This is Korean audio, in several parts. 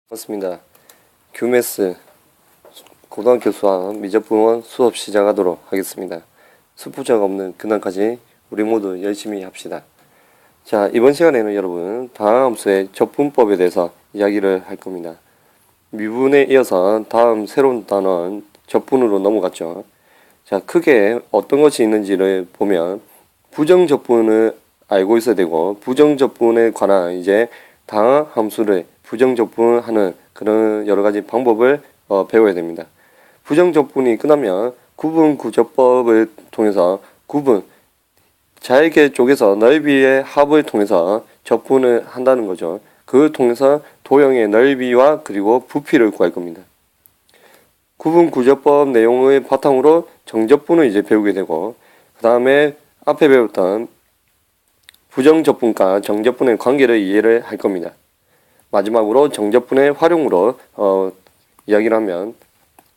반갑습니다. 규메스 고등학교 수학 미적분원 수업 시작하도록 하겠습니다. 수포자가 없는 그날까지 우리 모두 열심히 합시다. 자, 이번 시간에는 여러분 다음 함수의 접분법에 대해서 이야기를 할 겁니다. 미분에 이어서 다음 새로운 단어는 접분으로 넘어갔죠. 자, 크게 어떤 것이 있는지를 보면 부정접분을 알고 있어야 되고, 부정접분에 관한 이제 다음 함수를 부정접분하는 그런 여러 가지 방법을 배워야 됩니다. 부정접분이 끝나면 구분구조법을 통해서 구분, 잘게 쪼개서 넓이의 합을 통해서 접분을 한다는 거죠. 그걸 통해서 도형의 넓이와 그리고 부피를 구할 겁니다. 구분구조법 내용을 바탕으로 정접분을 이제 배우게 되고, 그 다음에 앞에 배웠던 부정접분과 정접분의 관계를 이해를 할 겁니다. 마지막으로 정접분의 활용으로 이야기를 하면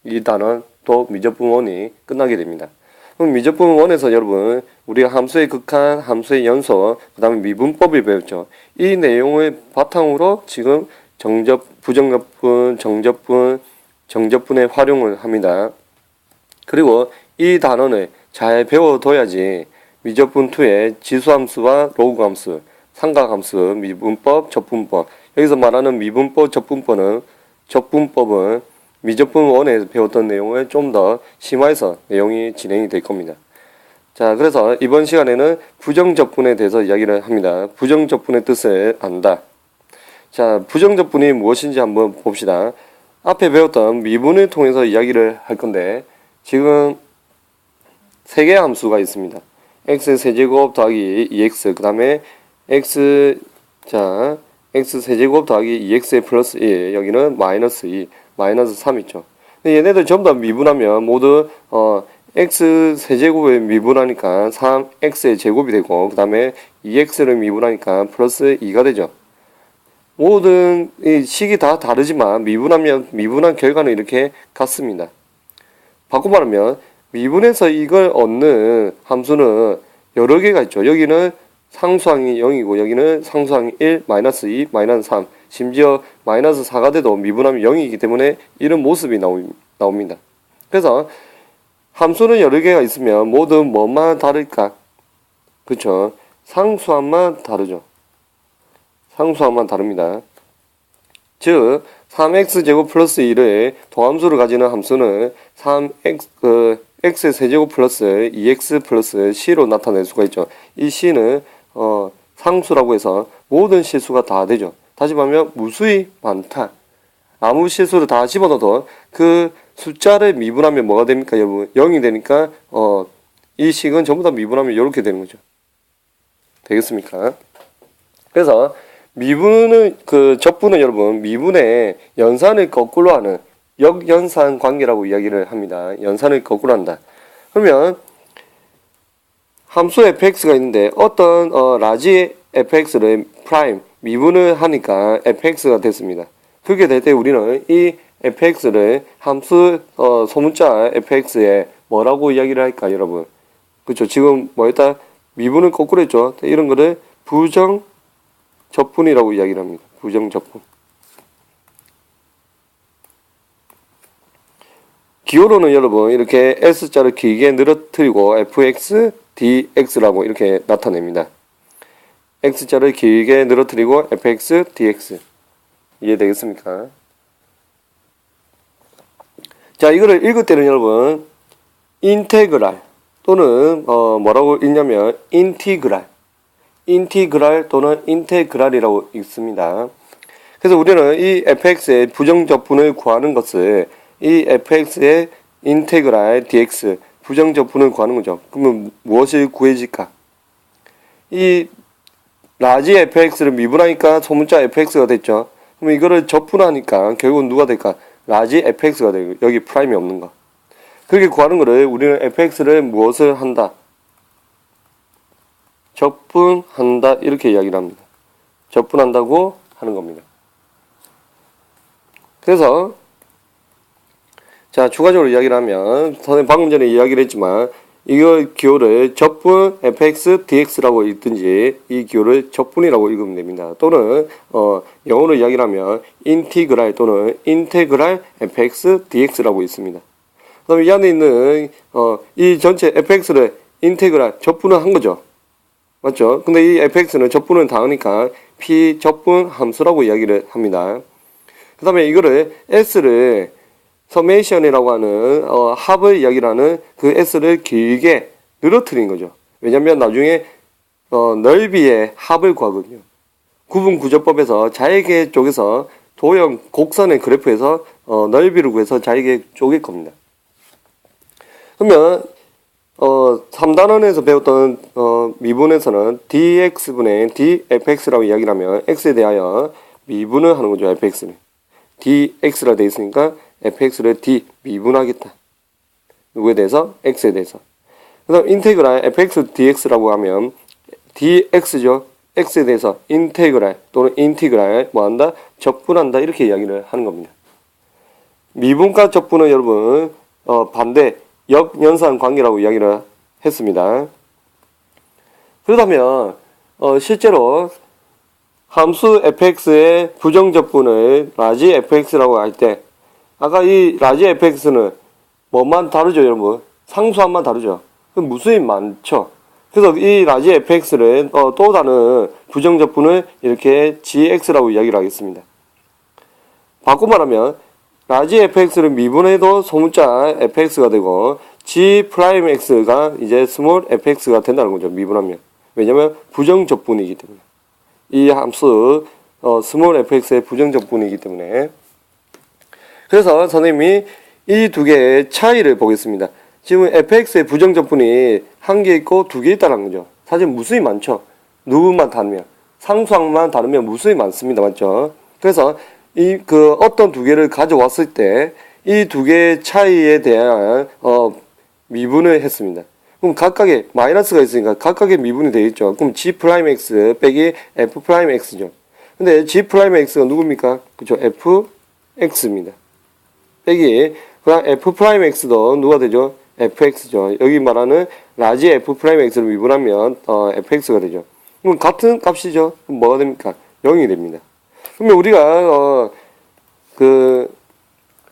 이 단원 또 미적분 1이 끝나게 됩니다. 그럼 미적분 1에서 여러분 우리가 함수의 극한, 함수의 연속, 그 다음에 미분법을 배웠죠. 이 내용을 바탕으로 지금 부정접분, 정접분, 정접분의 활용을 합니다. 그리고 이 단원을 잘 배워둬야지 미적분 2의 지수함수와 로그함수, 삼각함수, 미분법, 접분법, 여기서 말하는 미분법, 접분법은 미적분 1에서 배웠던 내용을 좀 더 심화해서 내용이 진행이 될 겁니다. 자, 그래서 이번 시간에는 부정접분에 대해서 이야기를 합니다. 부정접분의 뜻을 안다. 자, 부정접분이 무엇인지 한번 봅시다. 앞에 배웠던 미분을 통해서 이야기를 할 건데, 지금 세 개의 함수가 있습니다. x세제곱 더하기 2x, 그 다음에 x세제곱 더하기 2x 플러스 1, 여기는 마이너스 2, 마이너스 3 있죠. 근데 얘네들 전부 다 미분하면 모두 x세제곱을 미분하니까 3x의 제곱이 되고, 그 다음에 2x를 미분하니까 플러스 2가 되죠. 모든 이 식이 다 다르지만 미분하면 미분한 결과는 이렇게 같습니다. 바꿔 말하면 미분해서 이걸 얻는 함수는 여러 개가 있죠. 여기는 상수항이 0이고 여기는 상수항이 1, 마이너스 2, 마이너스 3, 심지어 마이너스 4가 돼도 미분하면 0이기 때문에 이런 모습이 나옵니다. 그래서 함수는 여러 개가 있으면 모두 뭐만 다를까? 그렇죠. 상수함만 다르죠. 상수함만 다릅니다. 즉 3x제곱 플러스 1의 도함수를 가지는 함수는 x세제곱 플러스 2x 플러스 c로 나타낼 수가 있죠. 이 c는 상수라고 해서 모든 실수가 다 되죠. 다시 말하면 무수히 많다. 아무 실수를 다 집어넣어도 그 숫자를 미분하면 뭐가 됩니까, 여러분? 0이 되니까 이 식은 전부 다 미분하면 이렇게 되는 거죠. 되겠습니까? 그래서 미분은 접분은 여러분 미분의 연산을 거꾸로 하는 역연산 관계라고 이야기를 합니다. 연산을 거꾸로 한다. 그러면 함수 fx가 있는데 어떤 라지 fx를 프라임 미분을 하니까 fx가 됐습니다. 그렇게 될 때 우리는 이 fx를 함수 소문자 fx에 뭐라고 이야기를 할까, 여러분? 그렇죠. 지금 뭐였다? 미분을 거꾸로 했죠. 이런 거를 부정접분이라고 이야기를 합니다. 부정접분. 기호로는 여러분 이렇게 S자를 길게 늘어뜨리고 fx, dx라고 이렇게 나타냅니다. X자를 길게 늘어뜨리고 fx, dx. 이해되겠습니까? 자, 이거를 읽을 때는 여러분 인테그랄 또는 뭐라고 읽냐면 인티그랄 또는 인테그랄이라고 읽습니다. 그래서 우리는 이 fx의 부정접분을 구하는 것을 이 fx의 인테그랄 dx 부정접분을 구하는 거죠. 그러면 무엇을 구해질까? 이 라지 fx를 미분하니까 소문자 fx가 됐죠. 그럼 이거를 접분하니까 결국은 누가 될까? 라지 fx가 되고 여기 프라임이 없는 거. 그렇게 구하는 거를 우리는 fx를 무엇을 한다? 접분한다, 이렇게 이야기를 합니다. 접분한다고 하는 겁니다. 그래서 자, 추가적으로 이야기를 하면 선생님 방금 전에 이야기를 했지만 이거 기호를 적분 fx dx라고 읽든지 이 기호를 적분이라고 읽으면 됩니다. 또는 영어로 이야기를 하면 인티그랄 또는 인테그랄 fx dx라고 있습니다. 그 다음에 이 안에 있는 이 전체 fx를 인테그랄 적분을 한 거죠. 맞죠? 근데 이 fx는 적분을 다 하니까 p 적분 함수라고 이야기를 합니다. 그 다음에 이거를 s를 서메이션이라고 하는 합을 이야기를 하는 그 s를 길게 늘어뜨린 거죠. 왜냐면 나중에 넓이의 합을 구하거든요. 구분구조법에서 자역의 쪽에서 도형 곡선의 그래프에서 넓이를 구해서 자역의 쪼갤 겁니다. 그러면 3단원에서 배웠던 미분에서는 dx분의 dfx라고 이야기를 하면 x에 대하여 미분을 하는 거죠. fx는 dx라 되어 있으니까 fx를 d 미분하겠다. 누구에 대해서? x에 대해서. 그 다음 인테그랄 fx dx라고 하면 dx죠. x에 대해서 인테그랄 또는 인티그랄 뭐한다? 적분한다. 이렇게 이야기를 하는 겁니다. 미분과 적분은 여러분 반대 역연산 관계라고 이야기를 했습니다. 그렇다면 실제로 함수 fx의 부정적분을 라지 fx라고 할 때 아까 이 라지 fx는 뭐만 다르죠 여러분? 상수함만 다르죠. 그럼 무수히 많죠. 그래서 이 라지 fx를 또 다른 부정적분을 이렇게 gx라고 이야기를 하겠습니다. 바꿔 말하면 라지 fx를 미분해도 소문자 fx가 되고 g'x가 이제 스몰 fx가 된다는 거죠. 미분하면. 왜냐면 부정적분이기 때문에. 이 함수 스몰 fx의 부정적분이기 때문에. 그래서 선생님이 이 두 개의 차이를 보겠습니다. 지금 fx의 부정적분이 한 개 있고 두 개 있다는 거죠. 사실 무수히 많죠. 누구만 다르면 상수항만 다르면 무수히 많습니다. 맞죠? 그래서 어떤 두 개를 가져왔을 때 이 두 개의 차이에 대한 미분을 했습니다. 그럼 각각의 마이너스가 있으니까 각각의 미분이 되겠죠. 그럼 g'x 빼기 f'x죠. 근데 g'x가 누굽니까? 그쵸? fx입니다. 빼기 그냥 f'x도 누가 되죠? fx죠. 여기 말하는 라지 f'x를 미분하면 fx가 되죠. 그럼 같은 값이죠. 그럼 뭐가 됩니까? 0이 됩니다. 그러면 우리가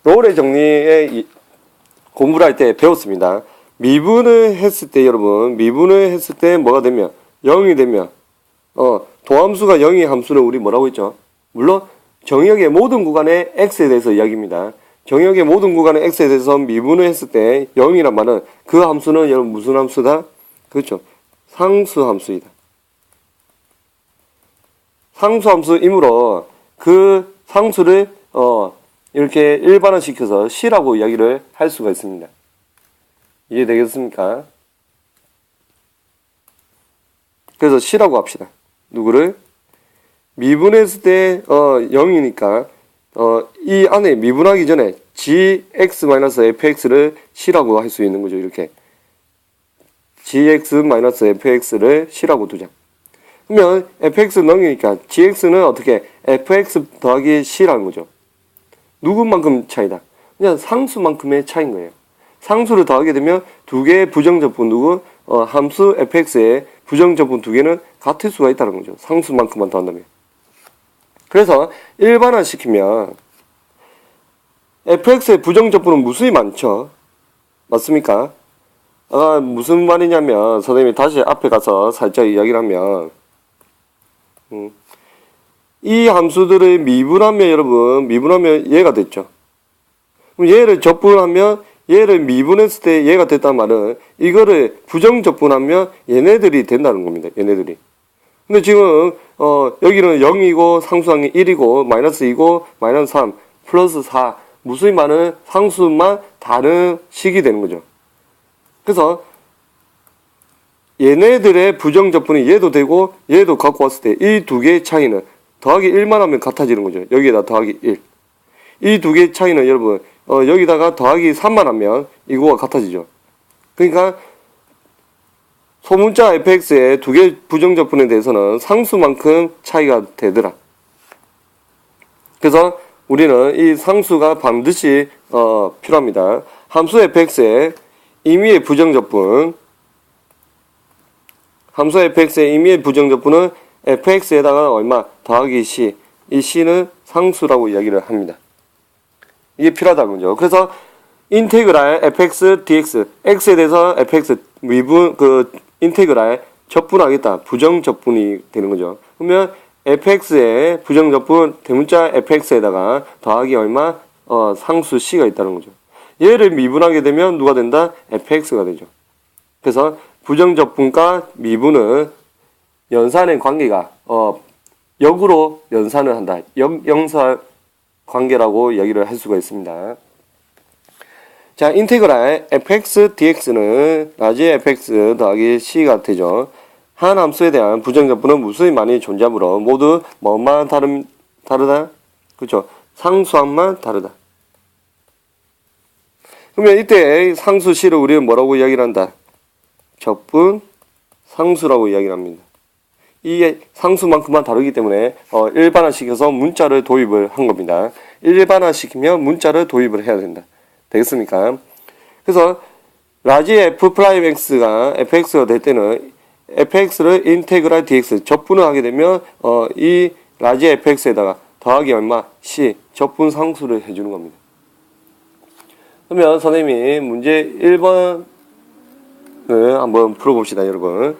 롤의 정리에 공부를 할 때 배웠습니다. 미분을 했을 때 여러분 미분을 했을 때 뭐가 되면 0이 되면 도함수가 0의 함수를 우리 뭐라고 했죠? 물론 정역의 모든 구간의 x에 대해서 이야기입니다. 정역의 모든 구간의 x에 대해서 미분을 했을 때 0이란 말은 그 함수는 여러분 무슨 함수다? 그렇죠. 상수함수이다. 상수함수이므로 그 상수를 이렇게 일반화시켜서 c라고 이야기를 할 수가 있습니다. 이해되겠습니까? 그래서 c라고 합시다. 누구를? 미분했을 때 0이니까 이 안에 미분하기 전에 gx-fx를 c라고 할 수 있는 거죠. 이렇게 gx-fx를 c라고 두자. 그러면 fx는 0이니까 gx는 어떻게 fx 더하기 c라는 거죠. 누구만큼 차이다? 그냥 상수만큼의 차이인 거예요. 상수를 더하게 되면 두 개의 부정적분 누구? 함수 fx의 부정적분 두 개는 같을 수가 있다는 거죠. 상수만큼만 더한다면. 그래서 일반화시키면 fx의 부정적분은 무수히 많죠. 맞습니까? 무슨 말이냐면 선생님이 다시 앞에 가서 살짝 이야기를 하면 이 함수들을 미분하면 여러분 미분하면 얘가 됐죠. 그럼 얘를 적분하면 얘를 미분했을 때 얘가 됐단 말은 이거를 부정적분하면 얘네들이 된다는 겁니다. 얘네들이. 근데 지금 여기는 0이고 상수항이 1이고 마이너스 2고 마이너스 3 플러스 4 무수히 많은 상수만 다른 식이 되는 거죠. 그래서 얘네들의 부정적분이 얘도 되고 얘도 갖고 왔을 때 이 두 개의 차이는 더하기 1만 하면 같아지는 거죠. 여기에다 더하기 1. 이 두 개의 차이는 여러분 여기다가 더하기 3만 하면 이거와 같아지죠. 그러니까 소문자 fx의 두 개의 부정적분에 대해서는 상수만큼 차이가 되더라. 그래서 우리는 이 상수가 반드시 필요합니다. 함수 fx의 임의의 부정적분 함수 fx의 임의의 부정적분은 fx에다가 얼마 더하기 c, 이 c는 상수라고 이야기를 합니다. 이게 필요하다는 거죠. 그래서 인테그랄 fx dx, x에 대해서 fx 미분 인테그랄 적분하겠다. 부정적분이 되는 거죠. 그러면 fx의 부정적분 대문자 fx에다가 더하기 얼마 상수 c가 있다는 거죠. 얘를 미분하게 되면 누가 된다? fx가 되죠. 그래서 부정적분과 미분은 연산의 관계가 역으로 연산을 한다. 역연산 관계라고 이야기를 할 수가 있습니다. 자, 인테그랄 fx dx는 라지 fx 더하기 c가 되죠. 한 함수에 대한 부정적분은 무수히 많이 존재하므로 모두 뭐만 다르다? 그렇죠. 상수함만 다르다. 그러면 이때 상수 c를 우리는 뭐라고 이야기를 한다? 적분 상수라고 이야기를 합니다. 이게 상수만큼만 다르기 때문에 일반화시켜서 문자를 도입을 한 겁니다. 일반화시키면 문자를 도입을 해야 된다. 되겠습니까? 그래서 라지 f'x가 fx가 될 때는 fx를 인테그랄 dx 적분을 하게 되면 이 라지 fx에다가 더하기 얼마? c 적분 상수를 해주는 겁니다. 그러면 선생님이 문제 1번을 한번 풀어봅시다, 여러분.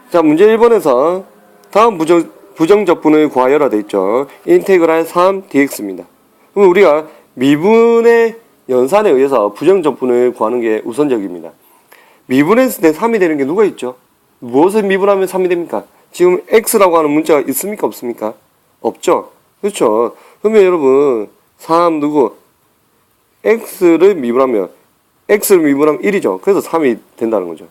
자, 문제 1번에서 다음 부정적분을 구하여라 되어 있죠. 인테그랄 3 dx입니다. 그럼 우리가 미분의 연산에 의해서 부정적분을 구하는 게 우선적입니다. 미분했을 때 3이 되는 게 누가 있죠? 무엇을 미분하면 3이 됩니까? 지금 x라고 하는 문자가 있습니까? 없습니까? 없죠? 그렇죠? 그러면 여러분 3 누구? x를 미분하면 1이죠. 그래서 3이 된다는 거죠.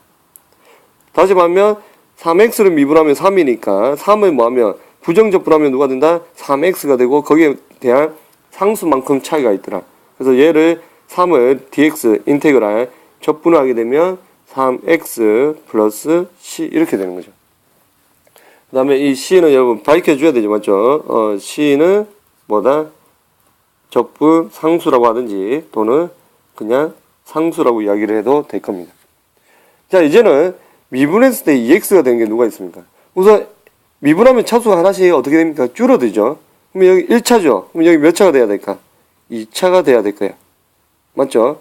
다시 말하면 3x를 미분하면 3이니까 3을 뭐하면 부정적분하면 누가 된다? 3x가 되고 거기에 대한 상수만큼 차이가 있더라. 그래서 얘를 3을 dx 인테그랄 적분을 하게 되면 3x 플러스 c 이렇게 되는 거죠. 그 다음에 이 c는 여러분 밝혀줘야 되죠. 맞죠? c는 뭐다? 적분 상수라고 하든지 또는 그냥 상수라고 이야기를 해도 될 겁니다. 자, 이제는 미분했을 때 2x가 되는 게 누가 있습니까? 우선 미분하면 차수가 하나씩 어떻게 됩니까? 줄어들죠. 그럼 여기 1차죠. 그럼 여기 몇 차가 돼야 될까? 2차가 돼야 될 거야. 맞죠?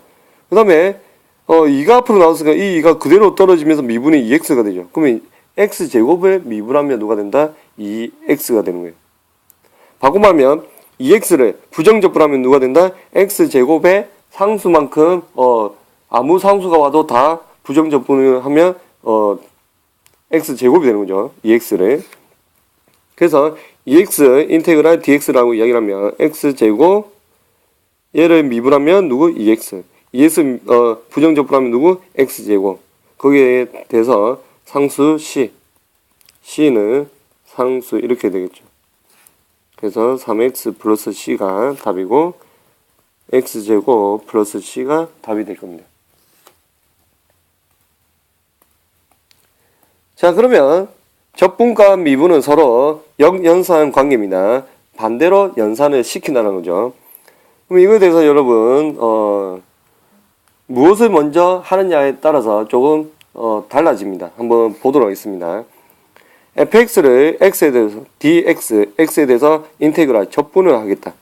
그 다음에 2가 앞으로 나왔으니까 이 2가 그대로 떨어지면서 미분이 2x가 되죠. 그러면 x제곱을 미분하면 누가 된다? 2x가 되는 거예요. 바꿔말하면 2x를 부정적분하면 누가 된다? x제곱의 상수만큼 아무 상수가 와도 다 부정적분을 하면 x제곱이 되는 거죠. 2x를. 그래서 2x 인테그랄 dx라고 이야기를 하면 x제곱 얘를 미분하면 누구? 2x. 2x 부정적분하면 누구? x제곱. 거기에 대해서 상수 c. c는 상수 이렇게 되겠죠. 그래서 3x 플러스 c가 답이고 x제곱 플러스 c가 답이 될 겁니다. 자, 그러면 적분과 미분은 서로 역연산 관계입니다. 반대로 연산을 시킨다는 거죠. 그럼 이거에 대해서 여러분 무엇을 먼저 하느냐에 따라서 조금 달라집니다. 한번 보도록 하겠습니다. fx를 x에 대해서 dx, x에 대해서 인테그랄 적분을 하겠다.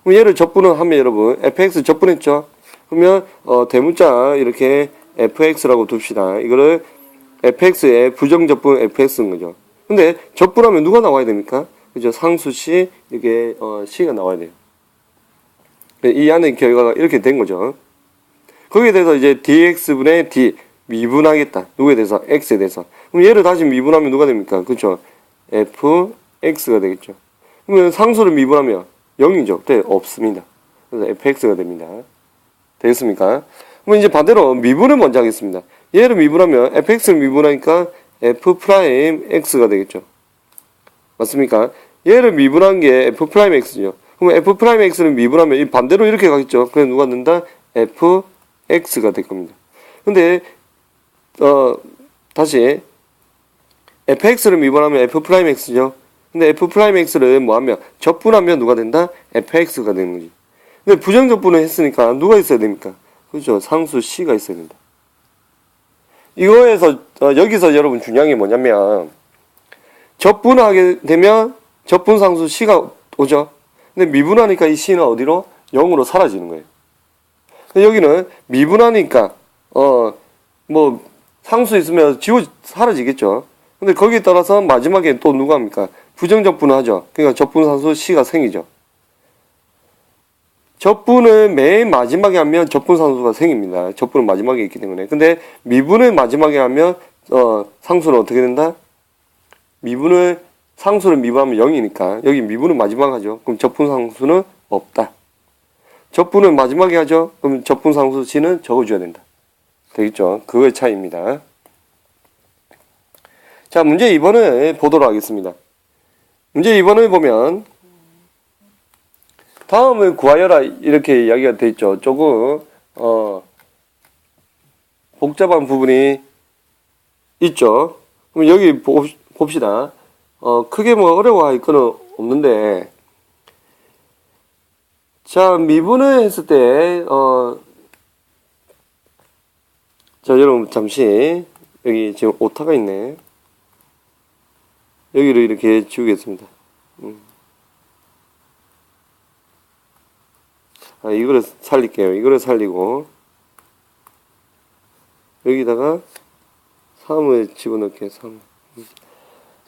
그럼 얘를 적분을 하면 여러분 fx 적분했죠? 그러면 대문자 이렇게 fx라고 둡시다. 이거를 fx의 부정적분 fx인 거죠. 근데 적분하면 누가 나와야 됩니까? 그죠? 상수 c 이렇게 c가 나와야 돼요. 이 안에 결과가 이렇게 된 거죠. 거기에 대해서 이제 dx분의 d 미분하겠다. 누구에 대해서? x에 대해서. 그럼 얘를 다시 미분하면 누가 됩니까? 그렇죠? fx가 되겠죠. 그러면 상수를 미분하면 0이죠. 네, 없습니다. 그래서 fx가 됩니다. 되겠습니까? 그럼 이제 반대로 미분을 먼저 하겠습니다. 얘를 미분하면 fx를 미분하니까 f'x가 되겠죠. 맞습니까? 얘를 미분한 게 f'x죠. 그럼 f'x를 미분하면 이 반대로 이렇게 가겠죠. 그래서 누가 된다? fx가 될 겁니다. 근데 다시 fx를 미분하면 f'x죠. 근데 f'x를 뭐하면 적분하면 누가 된다? fx가 되는 거지. 근데 부정적분을 했으니까 누가 있어야 됩니까? 그렇죠. 상수 c가 있어야 된다. 이거에서 여기서 여러분 중요한 게 뭐냐면 적분하게 되면 적분상수 C가 오죠. 근데 미분하니까 이 C는 어디로? 0으로 사라지는 거예요. 근데 여기는 미분하니까 뭐 상수 있으면 사라지겠죠. 근데 거기에 따라서 마지막에 또 누가 합니까? 부정적분을 하죠. 그러니까 적분상수 C가 생기죠. 적분을 맨 마지막에 하면 적분상수가 생깁니다. 적분은 마지막에 있기 때문에. 근데 미분을 마지막에 하면 상수는 어떻게 된다? 상수를 미분하면 0이니까 여기 미분은 마지막에 하죠. 그럼 적분상수는 없다. 적분을 마지막에 하죠. 그럼 적분상수 C는 적어줘야 된다. 되겠죠? 그거의 차이입니다. 자, 문제 2번을 보도록 하겠습니다. 문제 2번을 보면 다음을 구하여라 이렇게 이야기가 돼 있죠. 조금 복잡한 부분이 있죠. 그럼 여기 봅시다. 크게 뭐 어려워할 거는 없는데, 자, 미분을 했을 때 자, 여러분 잠시 여기 지금 오타가 있네. 여기를 이렇게 지우겠습니다. 이거를 살릴게요. 이거를 살리고 여기다가 3을 집어넣게. 3.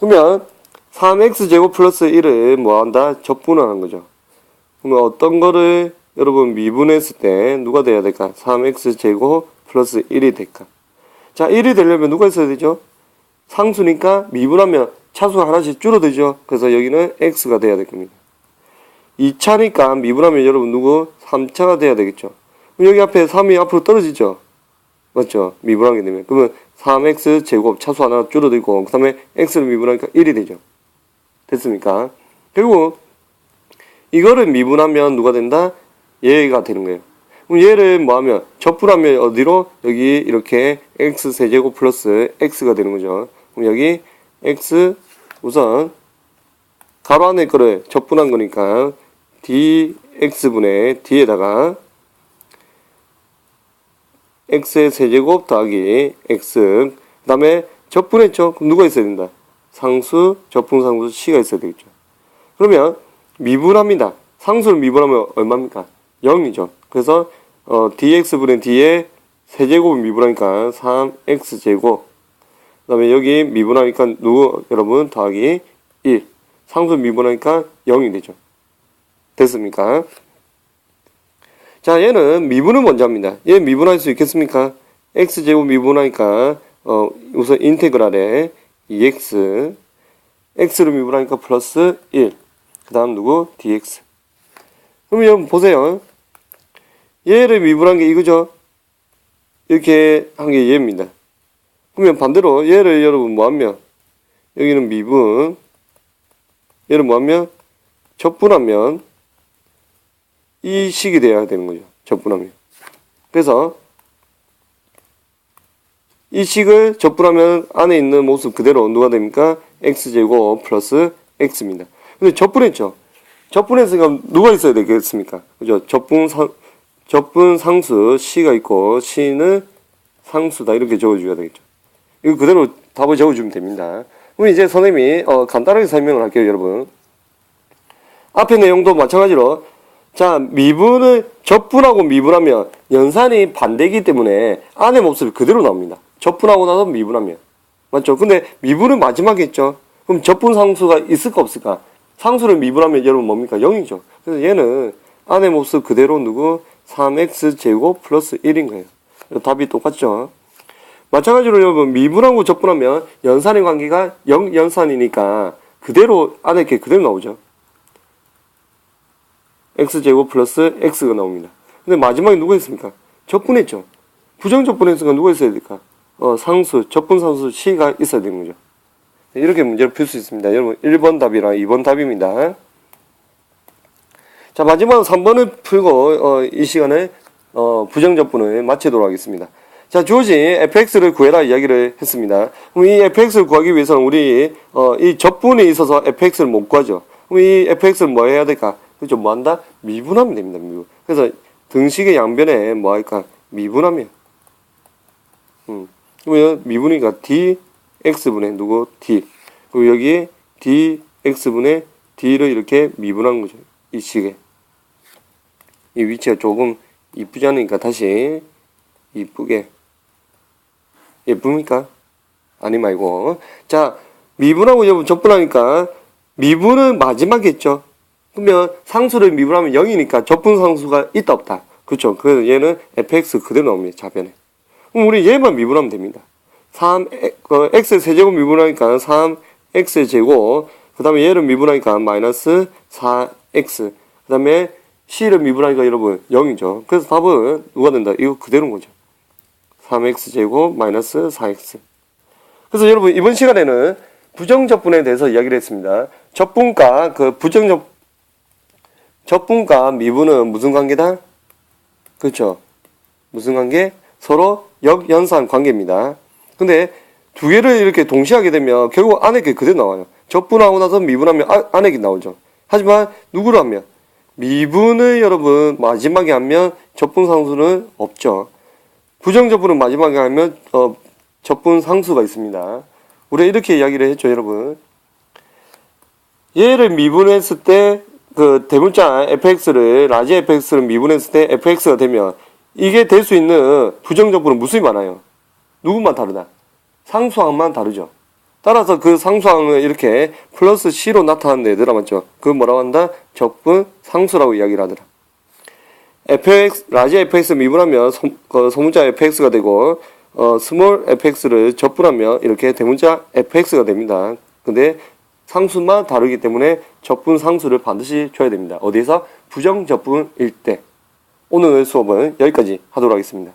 그러면 3x제곱 플러스 1을 뭐한다? 적분하는 거죠. 그러면 어떤 거를 여러분 미분했을 때 누가 돼야 될까? 3x제곱 플러스 1이 될까? 자, 1이 되려면 누가 있어야 되죠? 상수니까 미분하면 차수가 하나씩 줄어들죠. 그래서 여기는 x가 돼야 될 겁니다. 2차니까 미분하면 여러분 누구? 3차가 돼야 되겠죠. 그럼 여기 앞에 3이 앞으로 떨어지죠. 맞죠? 미분하게 되면. 그러면 3x 제곱 차수 하나 줄어들고 그 다음에 x를 미분하니까 1이 되죠. 됐습니까? 그리고 이거를 미분하면 누가 된다? 얘가 되는 거예요. 그럼 얘를 뭐하면 적분하면 어디로? 여기 이렇게 x 세제곱 플러스 x가 되는 거죠. 그럼 여기 x 우선 가로 안에 거를 적분한 거니까 dx분의 d에다가 x의 세제곱 더하기 x 그 다음에 적분했죠. 그럼 누가 있어야 된다? 상수, 적분상수 C가 있어야 되겠죠. 그러면 미분합니다. 상수를 미분하면 얼마입니까? 0이죠. 그래서 dx분의 d의 세제곱을 미분하니까 3x제곱 그 다음에 여기 미분하니까 누구? 여러분 더하기 1 상수 미분하니까 0이 되죠. 됐습니까? 자, 얘는 미분은 먼저 합니다. 얘 미분할 수 있겠습니까? x제곱 미분하니까 우선 인테그랄에 2x x를 미분하니까 플러스 1 그 다음 누구? dx. 그럼 여러분 보세요. 얘를 미분한 게 이거죠. 이렇게 한 게 얘입니다. 그러면 반대로 얘를 여러분 뭐하면 여기는 미분 얘를 뭐하면 적분하면 이 식이 돼야 되는 거죠. 적분하면. 그래서 이 식을 적분하면 안에 있는 모습 그대로 누가 됩니까? x제곱 플러스 x입니다. 근데 적분했죠. 적분했으니까 누가 있어야 되겠습니까? 그죠? 적분상수 c가 있고 c는 상수다 이렇게 적어줘야 되겠죠. 이거 그대로 답을 적어주면 됩니다. 그럼 이제 선생님이 간단하게 설명을 할게요, 여러분. 앞의 내용도 마찬가지로 자, 미분을 적분하고 미분하면 연산이 반대이기 때문에 안의 모습이 그대로 나옵니다. 적분하고 나서 미분하면. 맞죠? 근데 미분은 마지막에 있죠. 그럼 적분상수가 있을까 없을까? 상수를 미분하면 여러분 뭡니까? 0이죠. 그래서 얘는 안의 모습 그대로 누구? 3x제곱 플러스 1인 거예요. 답이 똑같죠? 마찬가지로 여러분 미분하고 적분하면 연산의 관계가 0연산이니까 그대로 안에 게 그대로 나오죠. x제곱 플러스 x가 나옵니다. 근데 마지막에 누가 있습니까? 적분했죠. 부정적분했으니까 누가 있어야 될까? 상수, 적분상수 C가 있어야 되는 거죠. 이렇게 문제를 풀 수 있습니다. 여러분 1번 답이랑 2번 답입니다. 자, 마지막 3번을 풀고 이 시간에 부정적분을 마치도록 하겠습니다. 자, 주어진 fx를 구해라 이야기를 했습니다. 그럼 이 fx를 구하기 위해서는 우리 이 적분에 있어서 fx를 못 구하죠. 그럼 이 fx를 뭐 해야 될까? 그죠? 뭐 한다? 미분하면 됩니다. 미분. 그래서 등식의 양변에 뭐 할까? 미분하면. 그러면 미분이니까 dx분의 누구 d. 그리고 여기 dx분의 d를 이렇게 미분한 거죠. 이 식에. 이 위치가 조금 이쁘지 않으니까 다시 이쁘게. 예쁩니까? 아니 말고. 자, 미분하고 여러분 적분하니까 미분은 마지막이겠죠. 그러면 상수를 미분하면 0이니까 적분상수가 있다 없다. 그렇죠. 그래서 얘는 fx 그대로 나옵니다. 좌변에. 그럼 우리 얘만 미분하면 됩니다. 3x 세제곱 미분하니까 3x 제곱, 그 다음에 얘를 미분하니까 마이너스 4x, 그 다음에 c를 미분하니까 여러분 0이죠. 그래서 답은 누가 된다? 이거 그대로인 거죠. 3x 제곱 마이너스 4x. 그래서 여러분 이번 시간에는 부정적분에 대해서 이야기를 했습니다. 적분과 적분과 미분은 무슨 관계다? 그렇죠. 무슨 관계? 서로 역연산 관계입니다. 근데 두 개를 이렇게 동시에 하게 되면 결국 안에 게 그대로 나와요. 적분하고 나서 미분하면 안에 게 나오죠. 하지만 누구로 하면? 미분을 여러분 마지막에 하면 적분상수는 없죠. 부정적분을 마지막에 하면 적분상수가 있습니다. 우리가 이렇게 이야기를 했죠, 여러분. 얘를 미분했을 때 그 대문자 fx를 라지 fx를 미분했을 때 fx가 되면 이게 될 수 있는 부정적분은 무수히 많아요. 누구만 다르다? 상수항만 다르죠. 따라서 그 상수항을 이렇게 플러스 c로 나타나는 애들아 맞죠? 그 뭐라고 한다? 적분 상수라고 이야기를 하더라. fx 라지 fx 미분하면 소문자 fx가 되고 스몰 fx를 적분하면 이렇게 대문자 fx가 됩니다. 근데 상수만 다르기 때문에 적분 상수를 반드시 줘야 됩니다. 어디에서? 부정적분일 때. 오늘 수업은 여기까지 하도록 하겠습니다.